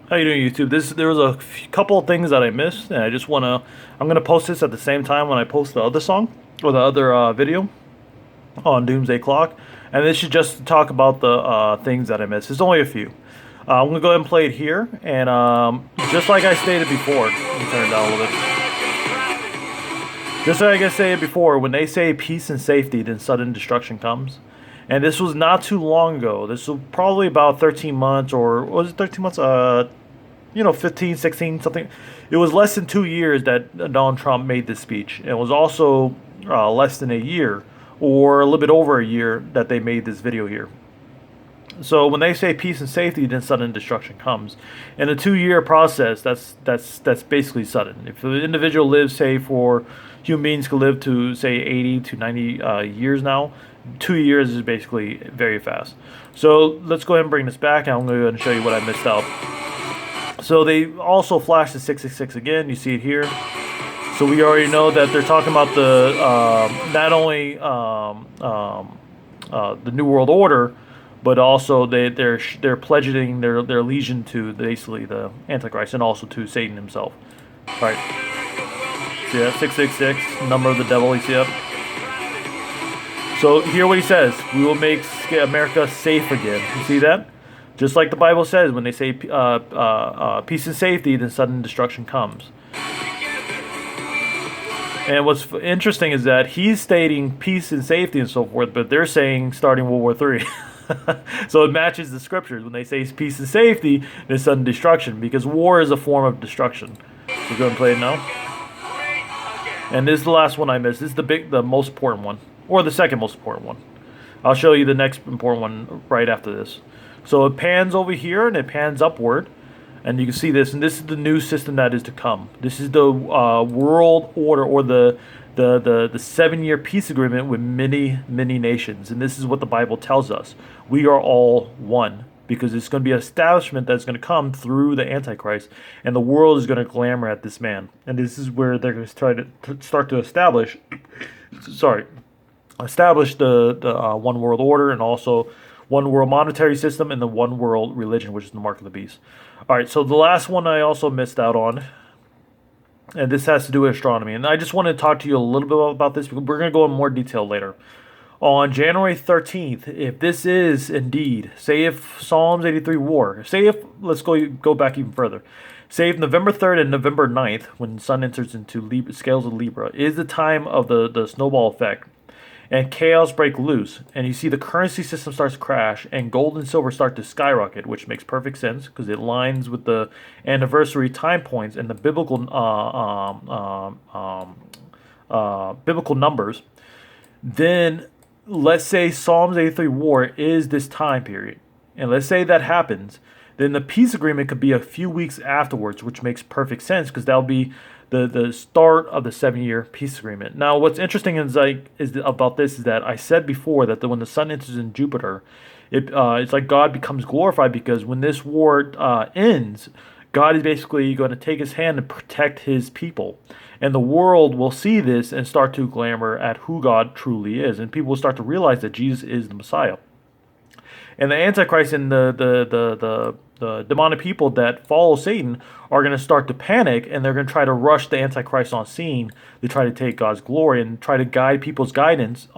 How you doing, YouTube? There was a couple of things that I missed, and I'm gonna post this at the same time when I post the other song or the other video on Doomsday Clock, and this should just talk about the things that I missed. There's only a few. I'm gonna go ahead and play it here, and just like I stated before, let me turn it down a little bit. Just like I said before, when they say peace and safety, then sudden destruction comes. And this was not too long ago. This was probably about 13 months, or was it 13 months? 15, 16, something. It was less than 2 years that Donald Trump made this speech. It was also less than a year, or a little bit over a year, that they made this video here. So when they say peace and safety, then sudden destruction comes. In a 2 year process, that's basically sudden. If an individual lives, say, for human beings could live to say 80 to 90 years now, 2 years is basically very fast. So let's go ahead and bring this back, and I'm going to go ahead and show you what I missed out. So they also flashed the 666 again. You see it here. So we already know that they're talking about the not only the New World Order, but also they're pledging their allegiance to basically the Antichrist and also to Satan himself. All right. See that 666 number of the devil. You see that? So hear what he says. We will make America safe again. You see that? Just like the Bible says, when they say peace and safety, then sudden destruction comes. And what's interesting is that he's stating peace and safety and so forth, but they're saying starting World War III. So it matches the scriptures. When they say peace and safety, then sudden destruction, because war is a form of destruction. So go and play it now. And this is the last one I missed. This is the most important one, or the second most important one. I'll show you the next important one right after this. So it pans over here and it pans upward, and you can see this. And this is the new system that is to come. This is the world order, or the 7-year peace agreement with many nations. And this is what the Bible tells us: we are all one, because it's going to be an establishment that's going to come through the Antichrist, and the world is going to clamor at this man. And this is where they're going to try to start to establish the one world order, and also one world monetary system, and the one world religion, which is the mark of the beast. All right, so the last one I also missed out on, and this has to do with astronomy. And I just want to talk to you a little bit about this, because we're going to go in more detail later. On January 13th, if this is indeed, say if Psalms 83 war, say if, let's go back even further. Say if November 3rd and November 9th, when the sun enters into scales of Libra, is the time of the snowball effect, and chaos break loose, and you see the currency system starts to crash, and gold and silver start to skyrocket, which makes perfect sense because it aligns with the anniversary time points and the biblical numbers. Then let's say Psalms 83 war is this time period, and let's say that happens. Then the peace agreement could be a few weeks afterwards, which makes perfect sense because that'll be the start of the 7-year peace agreement. Now, what's interesting about this is that I said before that when the sun enters in Jupiter, it's like God becomes glorified, because when this war ends, God is basically going to take his hand and protect his people. And the world will see this and start to clamor at who God truly is. And people will start to realize that Jesus is the Messiah. And the Antichrist and the demonic people that follow Satan are going to start to panic, and they're going to try to rush the Antichrist on scene to try to take God's glory and try to guide people's guidance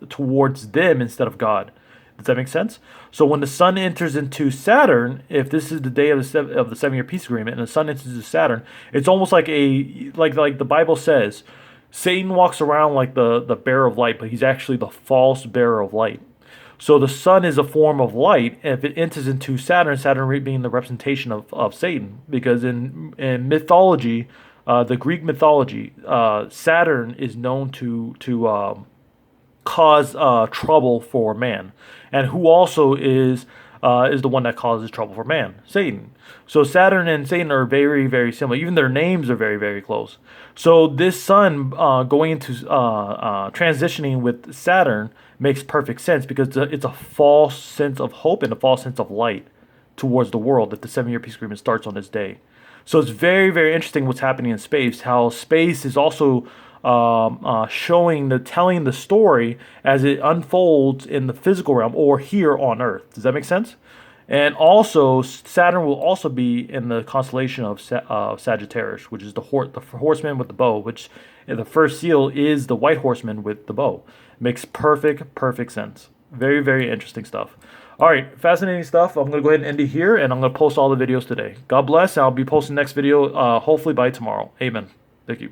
towards them instead of God. Does that make sense? So when the sun enters into Saturn, if this is the day of the 7-year peace agreement, and the sun enters into Saturn, it's almost like like the Bible says, Satan walks around like the bearer of light, but he's actually the false bearer of light. So the sun is a form of light. If it enters into Saturn, Saturn being the representation of Satan, because in mythology, the Greek mythology, Saturn is known to cause trouble for man, and who also is the one that causes trouble for man, Satan. So Saturn and Satan are very, very similar. Even their names are very, very close. So this sun going into transitioning with Saturn makes perfect sense, because it's a false sense of hope and a false sense of light towards the world that the 7-year peace agreement starts on this day. So it's very, very interesting what's happening in space, how space is also telling the story as it unfolds in the physical realm or here on Earth. Does that make sense? And also, Saturn will also be in the constellation of Sagittarius, which is the horseman with the bow, which the first seal is the white horseman with the bow. Makes perfect sense. Very, very interesting stuff. All right, fascinating stuff. I'm going to go ahead and end it here, and I'm going to post all the videos today. God bless. I'll be posting next video hopefully by tomorrow. Amen. Thank you.